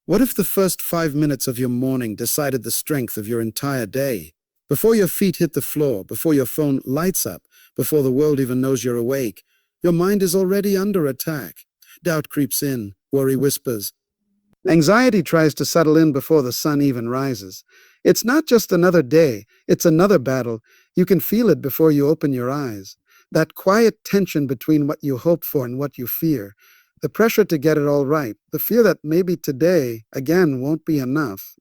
What if the first 5 minutes of your morning decided the strength of your entire day? Before your feet hit the floor, before your phone lights up, before the world even knows you're awake, your mind is already under attack. Doubt creeps in, worry whispers. Anxiety tries to settle in before the sun even rises. It's not just another day, it's another battle. You can feel it before you open your eyes. That quiet tension between what you hope for and what you fear. The pressure to get it all right, the fear that maybe today, again, won't be enough.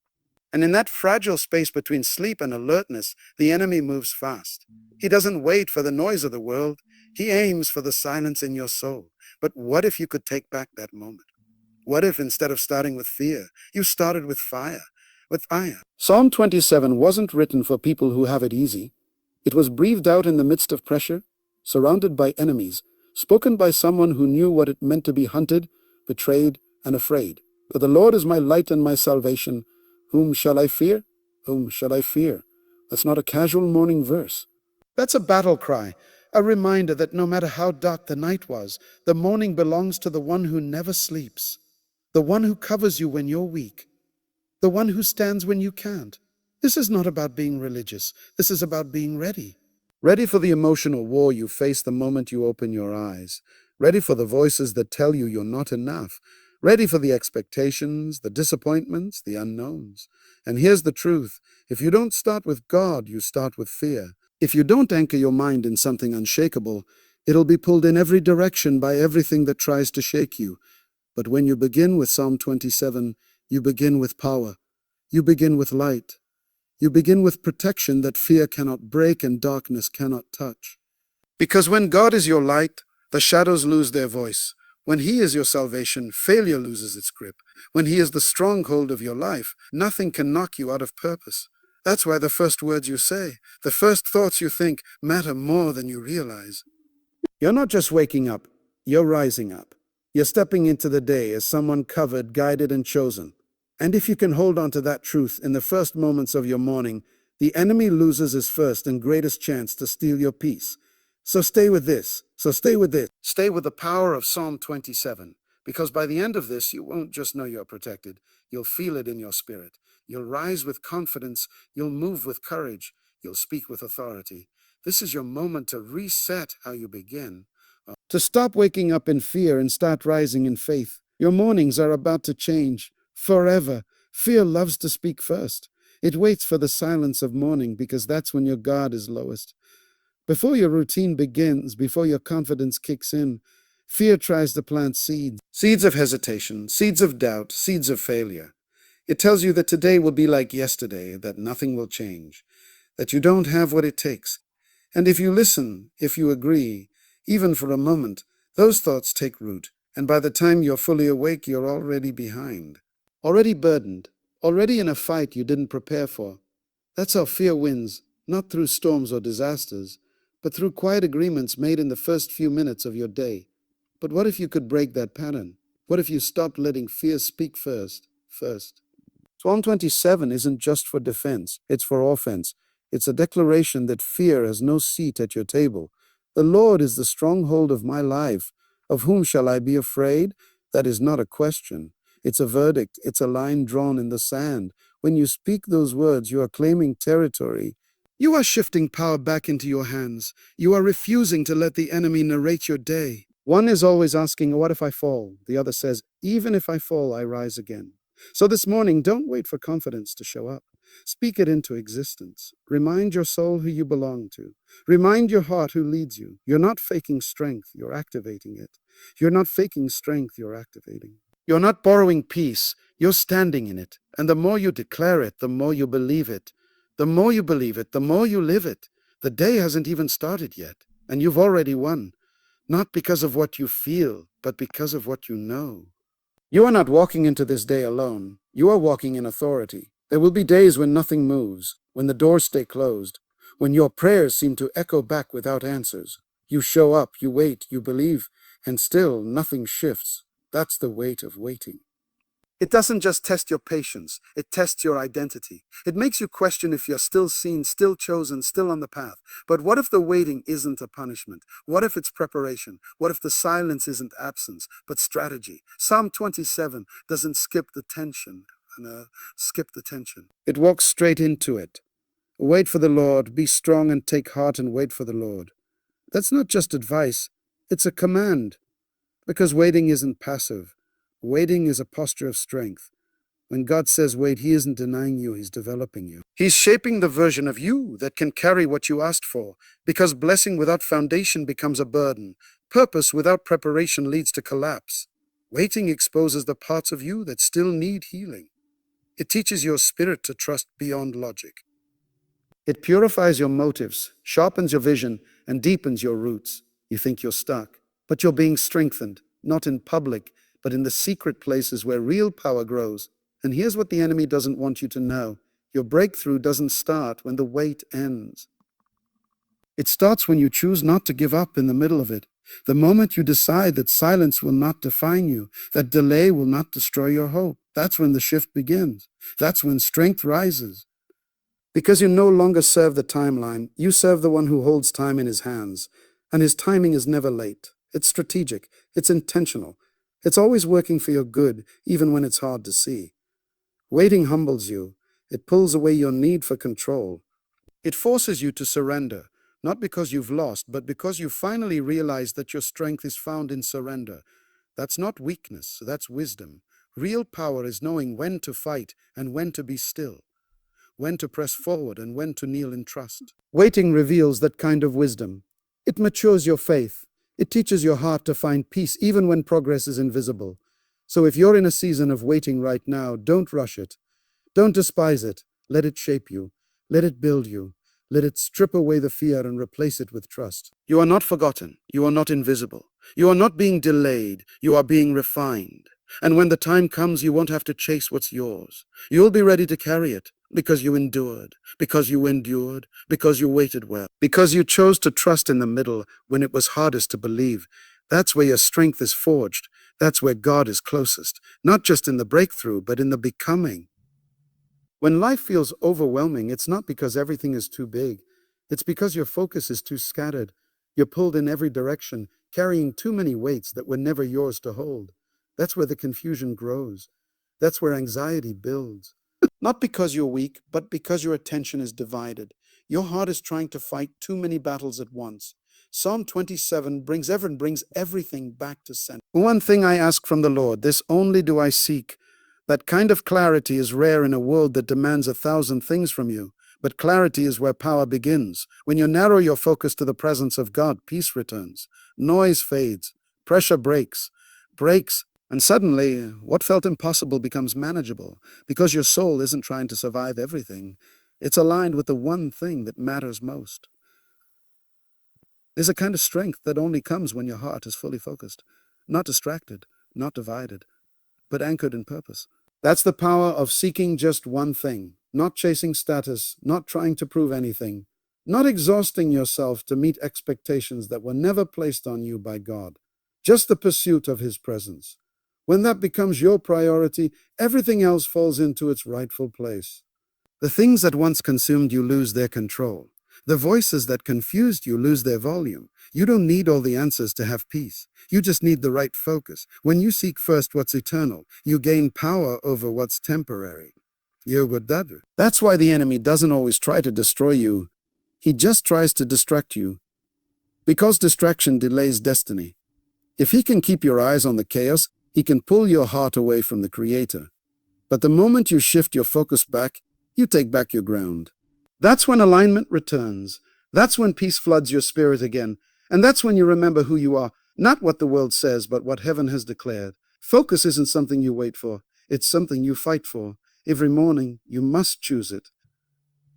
And in that fragile space between sleep and alertness, the enemy moves fast. He doesn't wait for the noise of the world. He aims for the silence in your soul. But what if you could take back that moment? What if instead of starting with fear, you started with fire? With fire. Psalm 27 wasn't written for people who have it easy. It was breathed out in the midst of pressure, surrounded by enemies, spoken by someone who knew what it meant to be hunted, betrayed, and afraid. For the Lord is my light and my salvation. Whom shall I fear? Whom shall I fear? That's not a casual morning verse. That's a battle cry, a reminder that no matter how dark the night was, the morning belongs to the one who never sleeps, the one who covers you when you're weak, the one who stands when you can't. This is not about being religious. This is about being ready. Ready for the emotional war you face the moment you open your eyes. Ready for the voices that tell you you're not enough. Ready for the expectations, the disappointments, the unknowns. And here's the truth. If you don't start with God, you start with fear. If you don't anchor your mind in something unshakable, it'll be pulled in every direction by everything that tries to shake you. But when you begin with Psalm 27, you begin with power. You begin with light. You begin with protection that fear cannot break and darkness cannot touch. Because when God is your light, the shadows lose their voice. When He is your salvation, failure loses its grip. When He is the stronghold of your life, nothing can knock you out of purpose. That's why the first words you say, the first thoughts you think, matter more than you realize. You're not just waking up, you're rising up. You're stepping into the day as someone covered, guided, and chosen. And if you can hold on to that truth in the first moments of your morning, the enemy loses his first and greatest chance to steal your peace. So stay with this. Stay with the power of Psalm 27. Because by the end of this, you won't just know you're protected. You'll feel it in your spirit. You'll rise with confidence. You'll move with courage. You'll speak with authority. This is your moment to reset how you begin. To stop waking up in fear and start rising in faith. Your mornings are about to change. Forever. Fear loves to speak first. It waits for the silence of morning because that's when your guard is lowest. Before your routine begins, before your confidence kicks in, fear tries to plant seeds. Seeds of hesitation, seeds of doubt, seeds of failure. It tells you that today will be like yesterday, that nothing will change, that you don't have what it takes. And if you listen, if you agree, even for a moment, those thoughts take root. And by the time you're fully awake, you're already behind. Already burdened, already in a fight you didn't prepare for. That's how fear wins, not through storms or disasters, but through quiet agreements made in the first few minutes of your day. But what if you could break that pattern? What if you stopped letting fear speak first? Psalm 27 isn't just for defense, it's for offense. It's a declaration that fear has no seat at your table. The Lord is the stronghold of my life. Of whom shall I be afraid? That is not a question. It's a verdict. It's a line drawn in the sand. When you speak those words, you are claiming territory. You are shifting power back into your hands. You are refusing to let the enemy narrate your day. One is always asking, what if I fall? The other says, even if I fall, I rise again. So this morning, don't wait for confidence to show up. Speak it into existence. Remind your soul who you belong to. Remind your heart who leads you. You're not faking strength, you're activating it. You're not faking strength, you're activating. You're not borrowing peace, you're standing in it. And the more you declare it, the more you believe it. The more you believe it, the more you live it. The day hasn't even started yet, and you've already won. Not because of what you feel, but because of what you know. You are not walking into this day alone. You are walking in authority. There will be days when nothing moves, when the doors stay closed, when your prayers seem to echo back without answers. You show up, you wait, you believe, and still nothing shifts. That's the weight of waiting. It doesn't just test your patience, it tests your identity. It makes you question if you're still seen, still chosen, still on the path. But what if the waiting isn't a punishment? What if it's preparation? What if the silence isn't absence, but strategy? Psalm 27 doesn't skip the tension. Skip the tension. It walks straight into it. Wait for the Lord, be strong and take heart and wait for the Lord. That's not just advice, it's a command. Because waiting isn't passive. Waiting is a posture of strength. When God says wait, He isn't denying you, He's developing you. He's shaping the version of you that can carry what you asked for, because blessing without foundation becomes a burden. Purpose without preparation leads to collapse. Waiting exposes the parts of you that still need healing. It teaches your spirit to trust beyond logic. It purifies your motives, sharpens your vision, and deepens your roots. You think you're stuck, but you're being strengthened, not in public, but in the secret places where real power grows. And here's what the enemy doesn't want you to know. Your breakthrough doesn't start when the wait ends. It starts when you choose not to give up in the middle of it. The moment you decide that silence will not define you, that delay will not destroy your hope, that's when the shift begins. That's when strength rises. Because you no longer serve the timeline, you serve the one who holds time in his hands. And his timing is never late. It's strategic. It's intentional. It's always working for your good, even when it's hard to see. Waiting humbles you. It pulls away your need for control. It forces you to surrender, not because you've lost, but because you finally realize that your strength is found in surrender. That's not weakness, that's wisdom. Real power is knowing when to fight and when to be still, when to press forward and when to kneel in trust. Waiting reveals that kind of wisdom. It matures your faith. It teaches your heart to find peace even when progress is invisible. So if you're in a season of waiting right now, don't rush it. Don't despise it. Let it shape you. Let it build you. Let it strip away the fear and replace it with trust. You are not forgotten. You are not invisible. You are not being delayed. You are being refined. And when the time comes, you won't have to chase what's yours. You'll be ready to carry it because you endured, because you waited well, because you chose to trust in the middle when it was hardest to believe. That's where your strength is forged. That's where God is closest, not just in the breakthrough, but in the becoming. When life feels overwhelming, it's not because everything is too big. It's because your focus is too scattered. You're pulled in every direction, carrying too many weights that were never yours to hold. That's where the confusion grows. That's where anxiety builds. Not because you're weak, but because your attention is divided. Your heart is trying to fight too many battles at once. Psalm 27 brings everything back to center. One thing I ask from the Lord, this only do I seek. That kind of clarity is rare in a world that demands 1,000 things from you. But clarity is where power begins. When you narrow your focus to the presence of God, peace returns. Noise fades. Pressure breaks. And suddenly, what felt impossible becomes manageable, because your soul isn't trying to survive everything. It's aligned with the one thing that matters most. There's a kind of strength that only comes when your heart is fully focused, not distracted, not divided, but anchored in purpose. That's the power of seeking just one thing, not chasing status, not trying to prove anything, not exhausting yourself to meet expectations that were never placed on you by God, just the pursuit of His presence. When that becomes your priority, everything else falls into its rightful place. The things that once consumed you lose their control. The voices that confused you lose their volume. You don't need all the answers to have peace. You just need the right focus. When you seek first what's eternal, you gain power over what's temporary. That's why the enemy doesn't always try to destroy you. He just tries to distract you. Because distraction delays destiny. If he can keep your eyes on the chaos, he can pull your heart away from the Creator. But the moment you shift your focus back, you take back your ground. That's when alignment returns. That's when peace floods your spirit again. And that's when you remember who you are, not what the world says, but what heaven has declared. Focus isn't something you wait for. It's something you fight for. Every morning, you must choose it.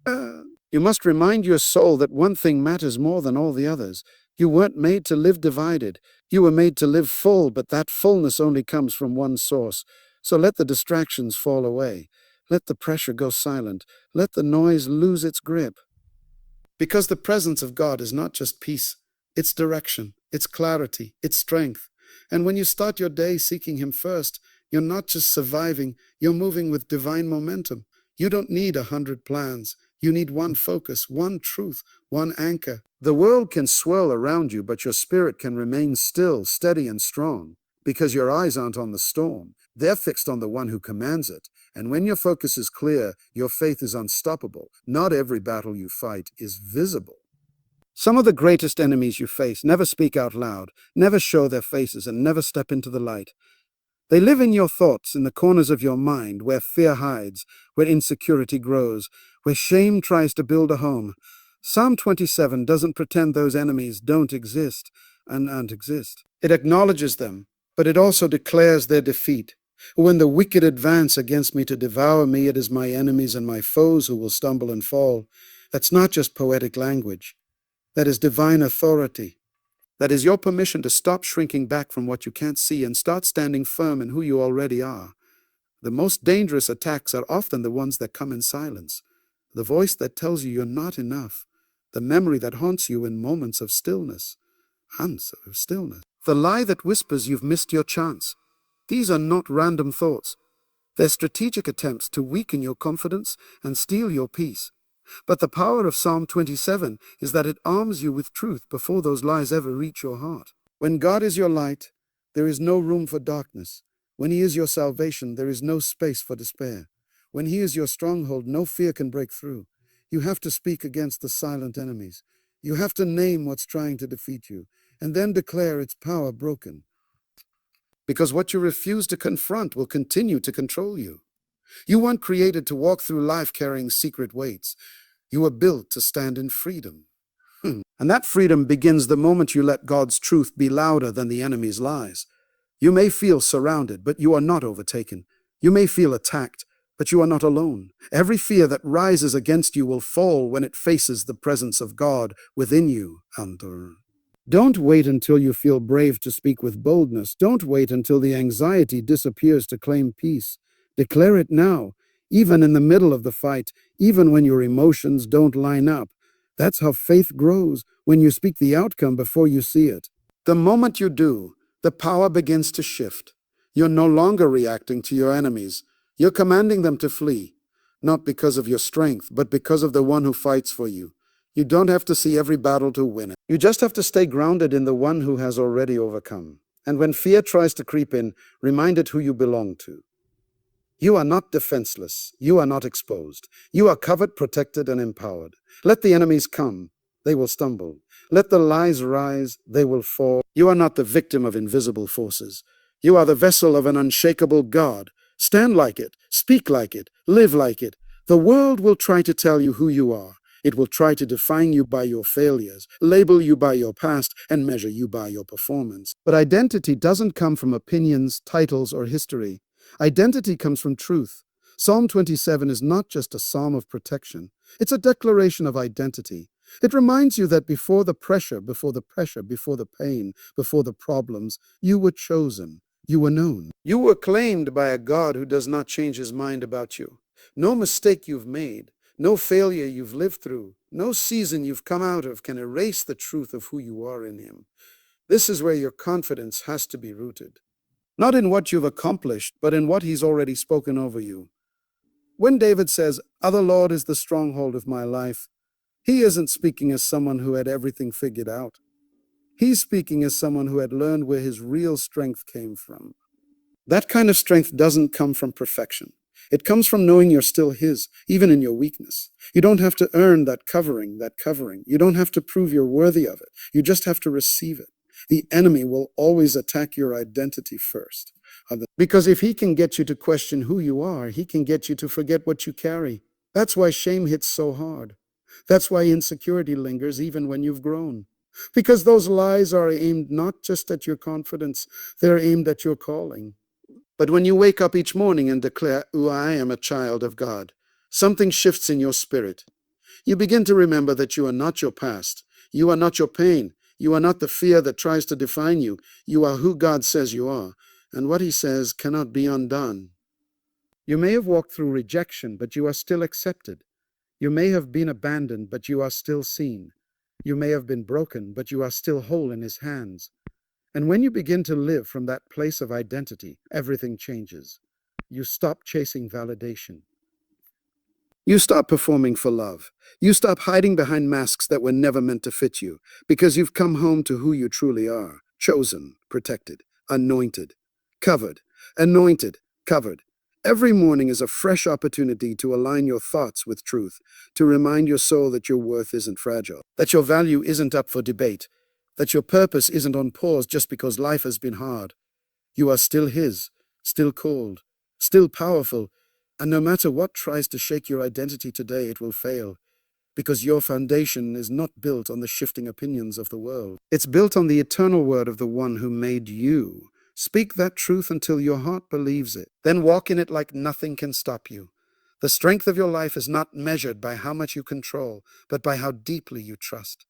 You must remind your soul that one thing matters more than all the others. You weren't made to live divided. You were made to live full, but that fullness only comes from one source. So let the distractions fall away. Let the pressure go silent. Let the noise lose its grip. Because the presence of God is not just peace. It's direction. It's clarity. It's strength. And when you start your day seeking Him first, You're not just surviving, you're moving with divine momentum. You don't need 100 plans. You need one focus, one truth, one anchor. The world can swirl around you, but your spirit can remain still, steady, and strong, because your eyes aren't on the storm. They're fixed on the one who commands it. And when your focus is clear, your faith is unstoppable. Not every battle you fight is visible. Some of the greatest enemies you face never speak out loud, never show their faces, and never step into the light. They live in your thoughts, in the corners of your mind, where fear hides, where insecurity grows, where shame tries to build a home. Psalm 27 doesn't pretend those enemies don't exist and aren't exist. It acknowledges them, but it also declares their defeat. When the wicked advance against me to devour me, it is my enemies and my foes who will stumble and fall. That's not just poetic language. That is divine authority. That is your permission to stop shrinking back from what you can't see and start standing firm in who you already are. The most dangerous attacks are often the ones that come in silence. The voice that tells you you're not enough. The memory that haunts you in moments of stillness. The lie that whispers you've missed your chance. These are not random thoughts. They're strategic attempts to weaken your confidence and steal your peace. But the power of Psalm 27 is that it arms you with truth before those lies ever reach your heart. When God is your light, there is no room for darkness. When He is your salvation, there is no space for despair. When He is your stronghold, no fear can break through. You have to speak against the silent enemies. You have to name what's trying to defeat you, and then declare its power broken. Because what you refuse to confront will continue to control you. You weren't created to walk through life carrying secret weights. You were built to stand in freedom. And that freedom begins the moment you let God's truth be louder than the enemy's lies. You may feel surrounded, but you are not overtaken. You may feel attacked, but you are not alone. Every fear that rises against you will fall when it faces the presence of God within you. Don't wait until you feel brave to speak with boldness. Don't wait until the anxiety disappears to claim peace. Declare it now, even in the middle of the fight, even when your emotions don't line up. That's how faith grows, when you speak the outcome before you see it. The moment you do, the power begins to shift. You're no longer reacting to your enemies. You're commanding them to flee, not because of your strength, but because of the one who fights for you. You don't have to see every battle to win it. You just have to stay grounded in the one who has already overcome. And when fear tries to creep in, remind it who you belong to. You are not defenseless. You are not exposed. You are covered, protected, and empowered. Let the enemies come. They will stumble. Let the lies rise. They will fall. You are not the victim of invisible forces. You are the vessel of an unshakable God. Stand like it. Speak like it. Live like it. The world will try to tell you who you are. It will try to define you by your failures, label you by your past, and measure you by your performance. But identity doesn't come from opinions, titles, or history. Identity comes from truth. Psalm 27 is not just a psalm of protection. It's a declaration of identity. It reminds you that before the pressure, before the pain, before the problems, you were chosen. You were known. You were claimed by a God who does not change His mind about you. No mistake you've made, no failure you've lived through, no season you've come out of can erase the truth of who you are in Him. This is where your confidence has to be rooted. Not in what you've accomplished, but in what He's already spoken over you. When David says, "The Lord is the stronghold of my life," he isn't speaking as someone who had everything figured out. He's speaking as someone who had learned where his real strength came from. That kind of strength doesn't come from perfection. It comes from knowing you're still His, even in your weakness. You don't have to earn that covering. You don't have to prove you're worthy of it. You just have to receive it. The enemy will always attack your identity first. Because if he can get you to question who you are, he can get you to forget what you carry. That's why shame hits so hard. That's why insecurity lingers even when you've grown. Because those lies are aimed not just at your confidence, they're aimed at your calling. But when you wake up each morning and declare, I am a child of God," something shifts in your spirit. You begin to remember that you are not your past. You are not your pain. You are not the fear that tries to define you. You are who God says you are, and what He says cannot be undone. You may have walked through rejection, but you are still accepted. You may have been abandoned, but you are still seen. You may have been broken, but you are still whole in His hands. And when you begin to live from that place of identity, everything changes. You stop chasing validation. You stop performing for love. You stop hiding behind masks that were never meant to fit you, because you've come home to who you truly are: chosen, protected, anointed, covered, anointed, covered. Every morning is a fresh opportunity to align your thoughts with truth, to remind your soul that your worth isn't fragile, that your value isn't up for debate, that your purpose isn't on pause just because life has been hard. You are still His, still called, still powerful, and no matter what tries to shake your identity today, it will fail, because your foundation is not built on the shifting opinions of the world. It's built on the eternal word of the one who made you. Speak that truth until your heart believes it. Then walk in it like nothing can stop you. The strength of your life is not measured by how much you control, but by how deeply you trust.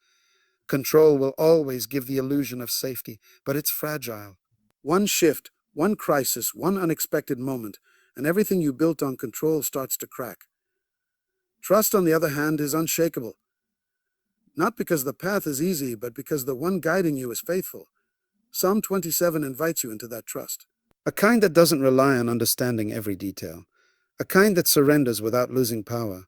Control will always give the illusion of safety, but it's fragile. One shift, one crisis, one unexpected moment, and everything you built on control starts to crack. Trust, on the other hand, is unshakable. Not because the path is easy, but because the one guiding you is faithful. Psalm 27 invites you into that trust. A kind that doesn't rely on understanding every detail. A kind that surrenders without losing power.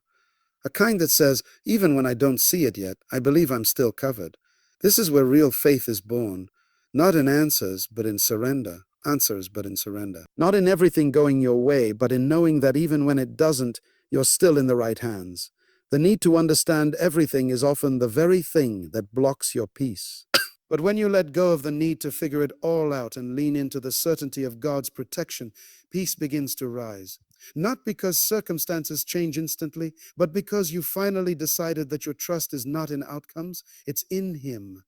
A kind that says, even when I don't see it yet, I believe I'm still covered. This is where real faith is born. Not in answers, but in surrender. Answers, but in surrender. Not in everything going your way, but in knowing that even when it doesn't, you're still in the right hands. The need to understand everything is often the very thing that blocks your peace. But when you let go of the need to figure it all out and lean into the certainty of God's protection, peace begins to rise. Not because circumstances change instantly, but because you finally decided that your trust is not in outcomes, it's in Him.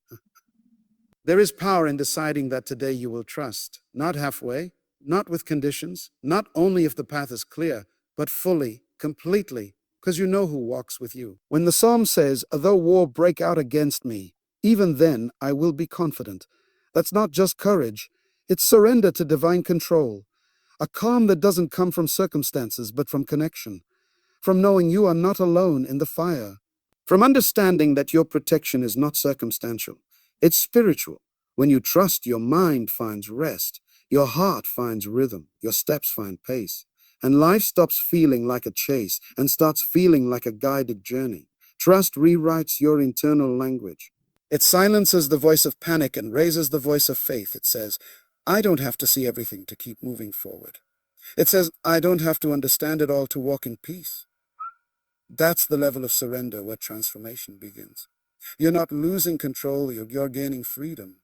There is power in deciding that today you will trust, not halfway, not with conditions, not only if the path is clear, but fully, completely, because you know who walks with you. When the psalm says, "Though war break out against me, even then I will be confident," that's not just courage, it's surrender to divine control. A calm that doesn't come from circumstances, but from connection, from knowing you are not alone in the fire, from understanding that your protection is not circumstantial, it's spiritual. When you trust, your mind finds rest, your heart finds rhythm, your steps find pace, and life stops feeling like a chase and starts feeling like a guided journey. Trust rewrites your internal language. It silences the voice of panic and raises the voice of faith. It says, I don't have to see everything to keep moving forward. It says, I don't have to understand it all to walk in peace. That's the level of surrender where transformation begins. You're not losing control, you're gaining freedom.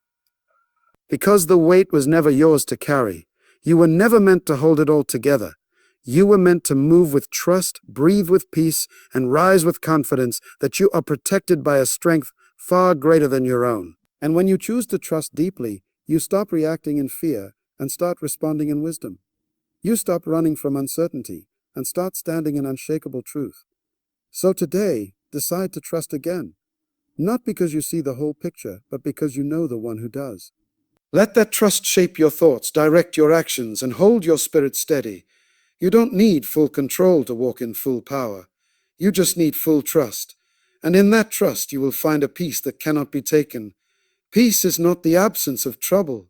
Because the weight was never yours to carry. You were never meant to hold it all together. You were meant to move with trust, breathe with peace, and rise with confidence that you are protected by a strength far greater than your own. And when you choose to trust deeply, you stop reacting in fear and start responding in wisdom. You stop running from uncertainty and start standing in unshakable truth. So today, decide to trust again. Not because you see the whole picture, but because you know the one who does. Let that trust shape your thoughts, direct your actions, and hold your spirit steady. You don't need full control to walk in full power. You just need full trust. And in that trust, you will find a peace that cannot be taken. Peace is not the absence of trouble.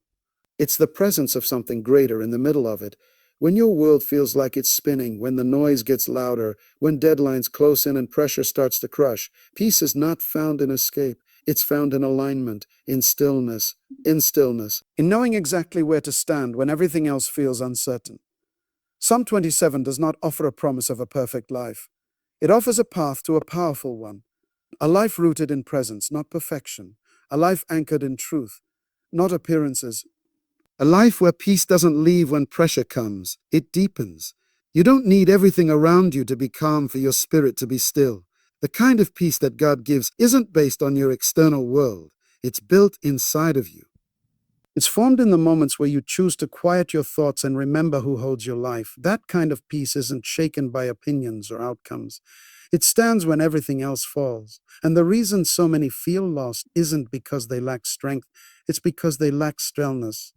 It's the presence of something greater in the middle of it. When your world feels like it's spinning, when the noise gets louder, when deadlines close in and pressure starts to crush, peace is not found in escape. It's found in alignment, in stillness, in knowing exactly where to stand when everything else feels uncertain. Psalm 27 does not offer a promise of a perfect life. It offers a path to a powerful one, a life rooted in presence, not perfection, a life anchored in truth, not appearances, a life where peace doesn't leave when pressure comes, it deepens. You don't need everything around you to be calm for your spirit to be still. The kind of peace that God gives isn't based on your external world. It's built inside of you. It's formed in the moments where you choose to quiet your thoughts and remember who holds your life. That kind of peace isn't shaken by opinions or outcomes. It stands when everything else falls. And the reason so many feel lost isn't because they lack strength. It's because they lack stillness.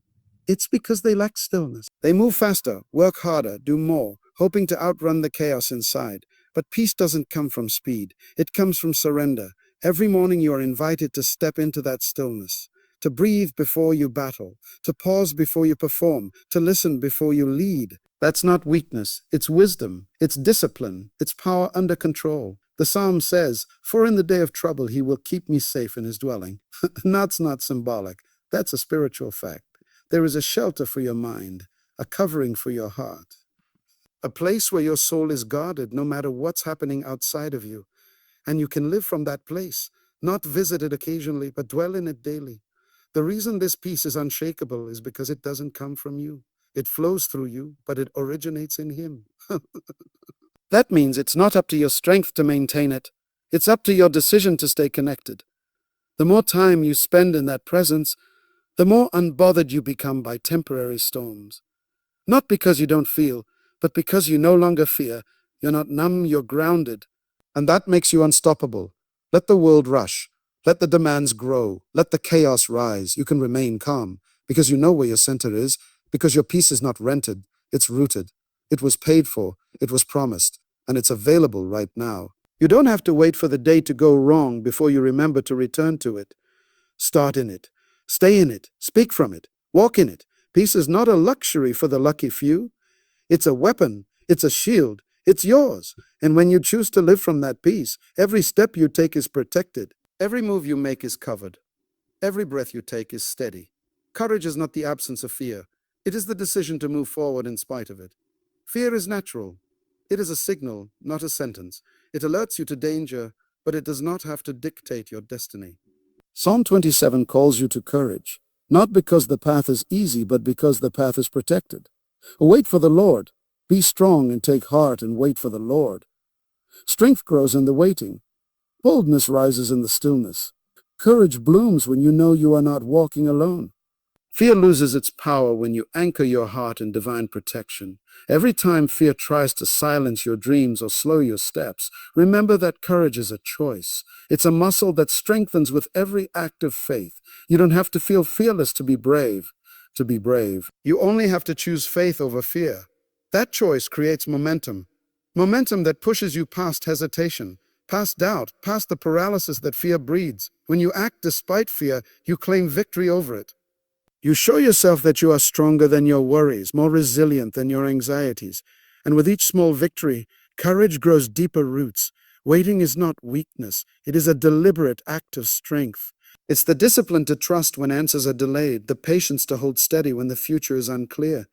They move faster, work harder, do more, hoping to outrun the chaos inside. But peace doesn't come from speed. It comes from surrender. Every morning you are invited to step into that stillness. to breathe before you battle, to pause before you perform, to listen before you lead. That's not weakness, it's wisdom, it's discipline, it's power under control. The psalm says, "For in the day of trouble he will keep me safe in his dwelling." That's not symbolic, that's a spiritual fact. There is a shelter for your mind, a covering for your heart, a place where your soul is guarded no matter what's happening outside of you. And you can live from that place, not visit it occasionally, but dwell in it daily. The reason this peace is unshakable is because it doesn't come from you. It flows through you, but it originates in him. That means it's not up to your strength to maintain it. It's up to your decision to stay connected. The more time you spend in that presence, the more unbothered you become by temporary storms. Not because you don't feel, but because you no longer fear. You're not numb, you're grounded. And that makes you unstoppable. Let the world rush. Let the demands grow. Let the chaos rise. You can remain calm because you know where your center is, because your peace is not rented, it's rooted. It was paid for, it was promised, and it's available right now. You don't have to wait for the day to go wrong before you remember to return to it. Start in it. Stay in it. Speak from it. Walk in it. Peace is not a luxury for the lucky few. It's a weapon. It's a shield. It's yours. And when you choose to live from that peace, every step you take is protected. Every move you make is covered. Every breath you take is steady. Courage is not the absence of fear. It is the decision to move forward in spite of it. Fear is natural. It is a signal, not a sentence. It alerts you to danger, but it does not have to dictate your destiny. Psalm 27 calls you to courage, not because the path is easy, but because the path is protected. Wait for the Lord. Be strong and take heart and wait for the Lord. Strength grows in the waiting. Boldness rises in the stillness. Courage blooms when you know you are not walking alone. Fear loses its power when you anchor your heart in divine protection. Every time fear tries to silence your dreams or slow your steps, remember that courage is a choice. It's a muscle that strengthens with every act of faith. You don't have to feel fearless to be brave. You only have to choose faith over fear. That choice creates momentum. Momentum that pushes you past hesitation, past doubt, past the paralysis that fear breeds. When you act despite fear, you claim victory over it. You show yourself that you are stronger than your worries, more resilient than your anxieties. And with each small victory, courage grows deeper roots. Waiting is not weakness. It is a deliberate act of strength. It's the discipline to trust when answers are delayed, the patience to hold steady when the future is unclear.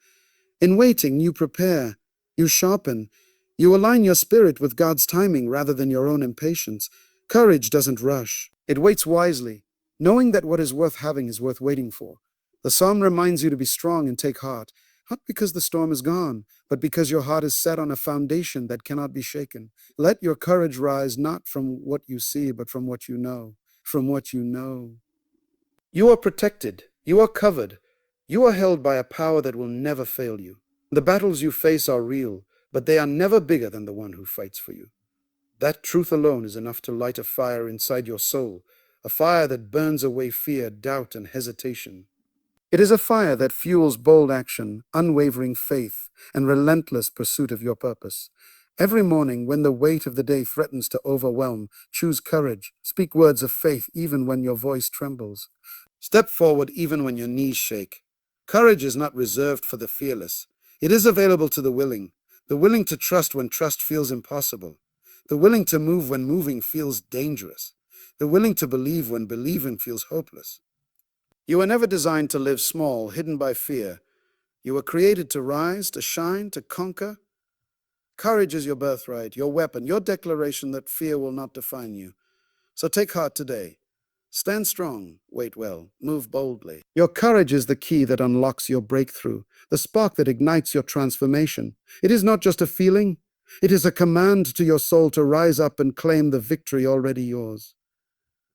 In waiting, you prepare, you sharpen, you align your spirit with God's timing rather than your own impatience. Courage doesn't rush. It waits wisely, knowing that what is worth having is worth waiting for. The psalm reminds you to be strong and take heart, not because the storm is gone, but because your heart is set on a foundation that cannot be shaken. Let your courage rise not from what you see, but from what you know. From what you know. You are protected. You are covered. You are held by a power that will never fail you. The battles you face are real, but they are never bigger than the one who fights for you. That truth alone is enough to light a fire inside your soul, a fire that burns away fear, doubt, and hesitation. It is a fire that fuels bold action, unwavering faith, and relentless pursuit of your purpose. Every morning, when the weight of the day threatens to overwhelm, choose courage. Speak words of faith even when your voice trembles. Step forward even when your knees shake. Courage is not reserved for the fearless. It is available to the willing to trust when trust feels impossible, the willing to move when moving feels dangerous, the willing to believe when believing feels hopeless. You were never designed to live small, hidden by fear. You were created to rise, to shine, to conquer. Courage is your birthright, your weapon, your declaration that fear will not define you. So take heart today. Stand strong, wait well, move boldly. Your courage is the key that unlocks your breakthrough, the spark that ignites your transformation. It is not just a feeling, it is a command to your soul to rise up and claim the victory already yours.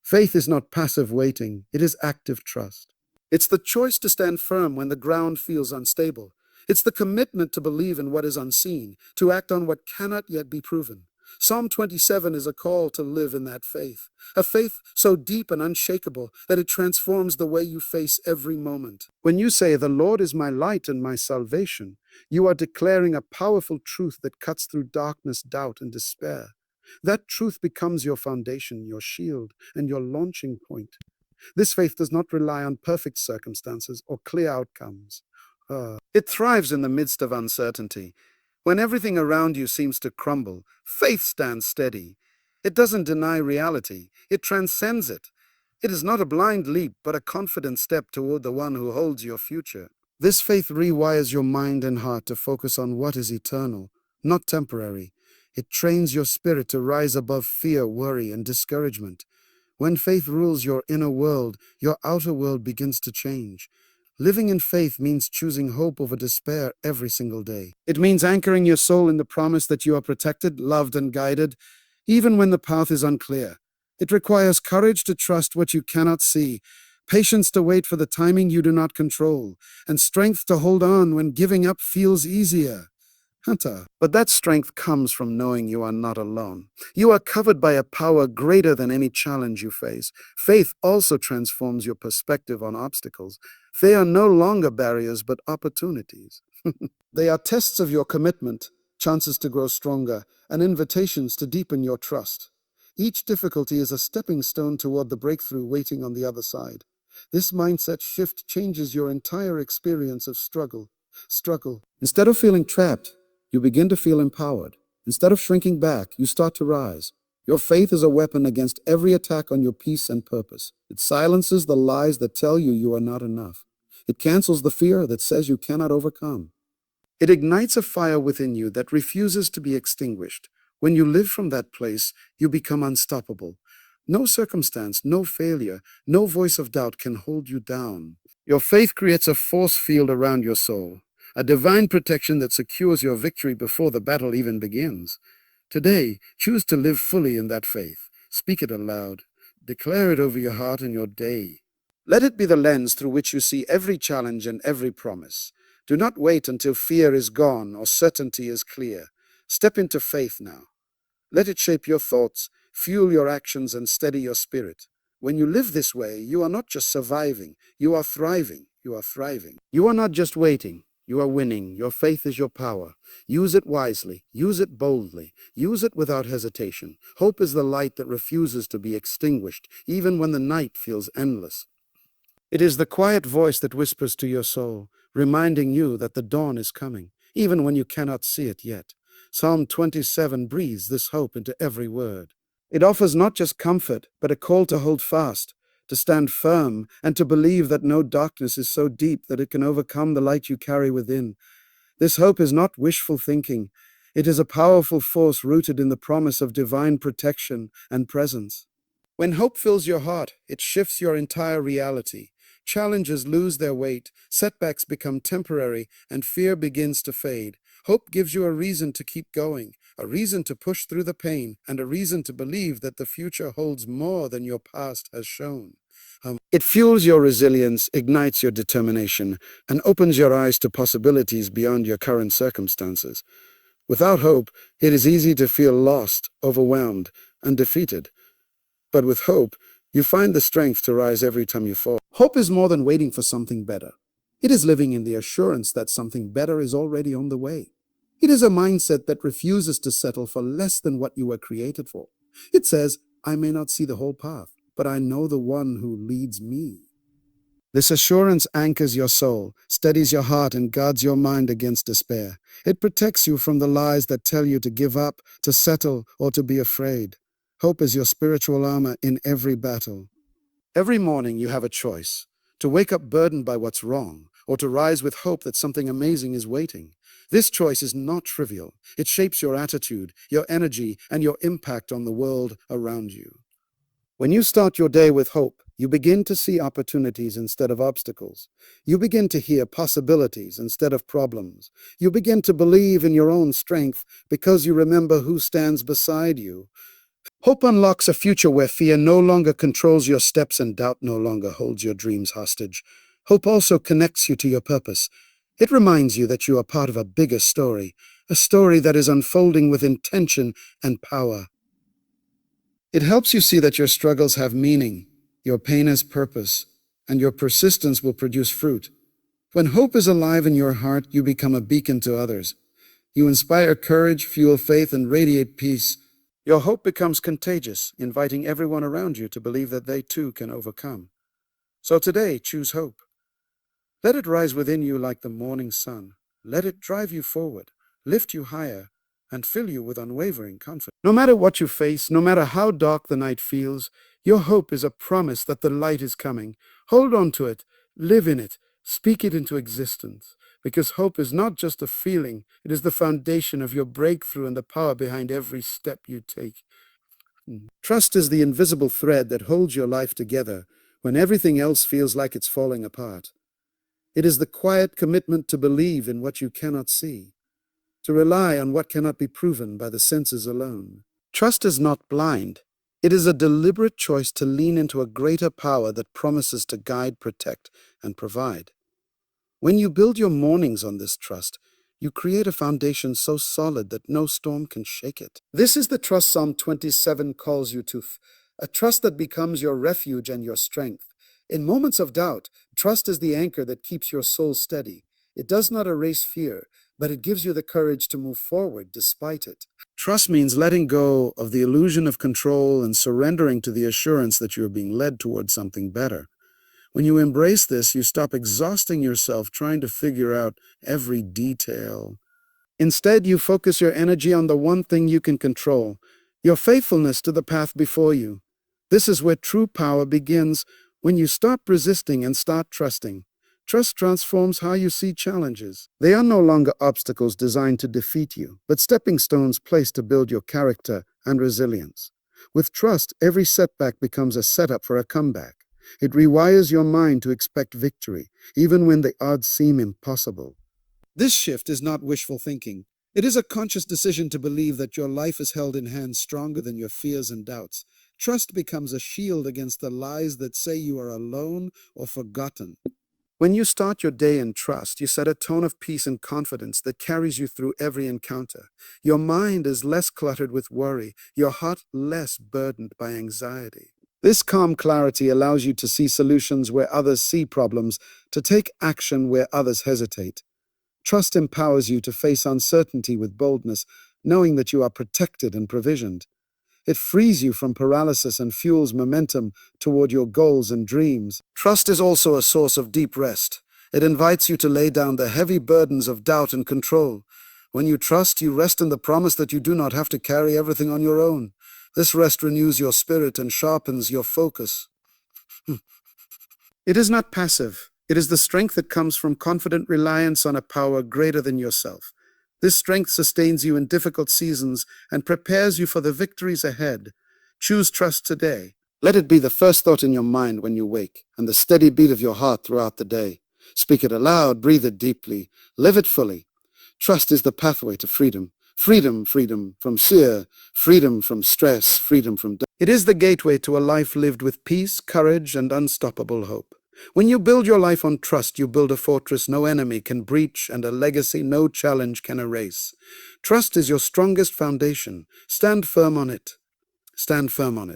Faith is not passive waiting, it is active trust. It's the choice to stand firm when the ground feels unstable. It's the commitment to believe in what is unseen, to act on what cannot yet be proven. Psalm 27 is a call to live in that faith, a faith so deep and unshakable that it transforms the way you face every moment. When you say, "The Lord is my light and my salvation," you are declaring a powerful truth that cuts through darkness, doubt, and despair. That truth becomes your foundation, your shield, and your launching point. This faith does not rely on perfect circumstances or clear outcomes. It thrives in the midst of uncertainty. When everything around you seems to crumble, faith stands steady. It doesn't deny reality, it transcends it. It is not a blind leap, but a confident step toward the one who holds your future. This faith rewires your mind and heart to focus on what is eternal, not temporary. It trains your spirit to rise above fear, worry, and discouragement. When faith rules your inner world, your outer world begins to change. Living in faith means choosing hope over despair every single day. It means anchoring your soul in the promise that you are protected, loved, and guided, even when the path is unclear. It requires courage to trust what you cannot see, patience to wait for the timing you do not control, and strength to hold on when giving up feels easier. Hunter, but that strength comes from knowing you are not alone. You are covered by a power greater than any challenge you face. Faith also transforms your perspective on obstacles. They are no longer barriers, but opportunities. They are tests of your commitment, chances to grow stronger, and invitations to deepen your trust. Each difficulty is a stepping stone toward the breakthrough waiting on the other side. This mindset shift changes your entire experience of struggle. Instead of feeling trapped, you begin to feel empowered. Instead of shrinking back, you start to rise. Your faith is a weapon against every attack on your peace and purpose. It silences the lies that tell you you are not enough. It cancels the fear that says you cannot overcome. It ignites a fire within you that refuses to be extinguished. When you live from that place, you become unstoppable. No circumstance, no failure, no voice of doubt can hold you down. Your faith creates a force field around your soul, a divine protection that secures your victory before the battle even begins. Today, choose to live fully in that faith. Speak it aloud. Declare it over your heart and your day. Let it be the lens through which you see every challenge and every promise. Do not wait until fear is gone or certainty is clear. Step into faith now. Let it shape your thoughts, fuel your actions, and steady your spirit. When you live this way, you are not just surviving, you are thriving. You are thriving. You are not just waiting, you are winning. Your faith is your power. Use it wisely, use it boldly, use it without hesitation. Hope is the light that refuses to be extinguished, even when the night feels endless. It is the quiet voice that whispers to your soul, reminding you that the dawn is coming, even when you cannot see it yet. Psalm 27 breathes this hope into every word. It offers not just comfort, but a call to hold fast, to stand firm, and to believe that no darkness is so deep that it can overcome the light you carry within. This hope is not wishful thinking. It is a powerful force rooted in the promise of divine protection and presence. When hope fills your heart, it shifts your entire reality. Challenges lose their weight, setbacks become temporary, and fear begins to fade. Hope gives you a reason to keep going, a reason to push through the pain, and a reason to believe that the future holds more than your past has shown. It fuels your resilience, ignites your determination, and opens your eyes to possibilities beyond your current circumstances. Without hope, it is easy to feel lost, overwhelmed, and defeated. But with hope, you find the strength to rise every time you fall. Hope is more than waiting for something better. It is living in the assurance that something better is already on the way. It is a mindset that refuses to settle for less than what you were created for. It says, I may not see the whole path, but I know the one who leads me. This assurance anchors your soul, steadies your heart, and guards your mind against despair. It protects you from the lies that tell you to give up, to settle, or to be afraid. Hope is your spiritual armor in every battle. Every morning you have a choice, to wake up burdened by what's wrong, or to rise with hope that something amazing is waiting. This choice is not trivial. It shapes your attitude, your energy, and your impact on the world around you. When you start your day with hope, you begin to see opportunities instead of obstacles. You begin to hear possibilities instead of problems. You begin to believe in your own strength because you remember who stands beside you. Hope unlocks a future where fear no longer controls your steps and doubt no longer holds your dreams hostage. Hope also connects you to your purpose. It reminds you that you are part of a bigger story, a story that is unfolding with intention and power. It helps you see that your struggles have meaning, your pain has purpose, and your persistence will produce fruit. When hope is alive in your heart, you become a beacon to others. You inspire courage, fuel faith, and radiate peace. Your hope becomes contagious, inviting everyone around you to believe that they too can overcome. So today, choose hope. Let it rise within you like the morning sun. Let it drive you forward, lift you higher, and fill you with unwavering confidence. No matter what you face, no matter how dark the night feels, your hope is a promise that the light is coming. Hold on to it, live in it, speak it into existence. Because hope is not just a feeling, it is the foundation of your breakthrough and the power behind every step you take. Trust is the invisible thread that holds your life together when everything else feels like it's falling apart. It is the quiet commitment to believe in what you cannot see, to rely on what cannot be proven by the senses alone. Trust is not blind. It is a deliberate choice to lean into a greater power that promises to guide, protect, and provide. When you build your mornings on this trust, you create a foundation so solid that no storm can shake it. This is the trust Psalm 27 calls you to, a trust that becomes your refuge and your strength. In moments of doubt, trust is the anchor that keeps your soul steady. It does not erase fear, but it gives you the courage to move forward despite it. Trust means letting go of the illusion of control and surrendering to the assurance that you are being led towards something better. When you embrace this, you stop exhausting yourself trying to figure out every detail. Instead, you focus your energy on the one thing you can control, your faithfulness to the path before you. This is where true power begins, when you stop resisting and start trusting. Trust transforms how you see challenges. They are no longer obstacles designed to defeat you, but stepping stones placed to build your character and resilience. With trust, every setback becomes a setup for a comeback. It rewires your mind to expect victory, even when the odds seem impossible. This shift is not wishful thinking. It is a conscious decision to believe that your life is held in hands stronger than your fears and doubts. Trust becomes a shield against the lies that say you are alone or forgotten. When you start your day in trust, you set a tone of peace and confidence that carries you through every encounter. Your mind is less cluttered with worry, your heart less burdened by anxiety. This calm clarity allows you to see solutions where others see problems, to take action where others hesitate. Trust empowers you to face uncertainty with boldness, knowing that you are protected and provisioned. It frees you from paralysis and fuels momentum toward your goals and dreams. Trust is also a source of deep rest. It invites you to lay down the heavy burdens of doubt and control. When you trust, you rest in the promise that you do not have to carry everything on your own. This rest renews your spirit and sharpens your focus. It is not passive. It is the strength that comes from confident reliance on a power greater than yourself. This strength sustains you in difficult seasons and prepares you for the victories ahead. Choose trust today. Let it be the first thought in your mind when you wake, and the steady beat of your heart throughout the day. Speak it aloud, breathe it deeply, live it fully. Trust is the pathway to freedom. Freedom from fear, freedom from stress, freedom from doubt. It is the gateway to a life lived with peace, courage, and unstoppable hope. When you build your life on trust, you build a fortress no enemy can breach and a legacy no challenge can erase. Trust is your strongest foundation. Stand firm on it. Stand firm on it.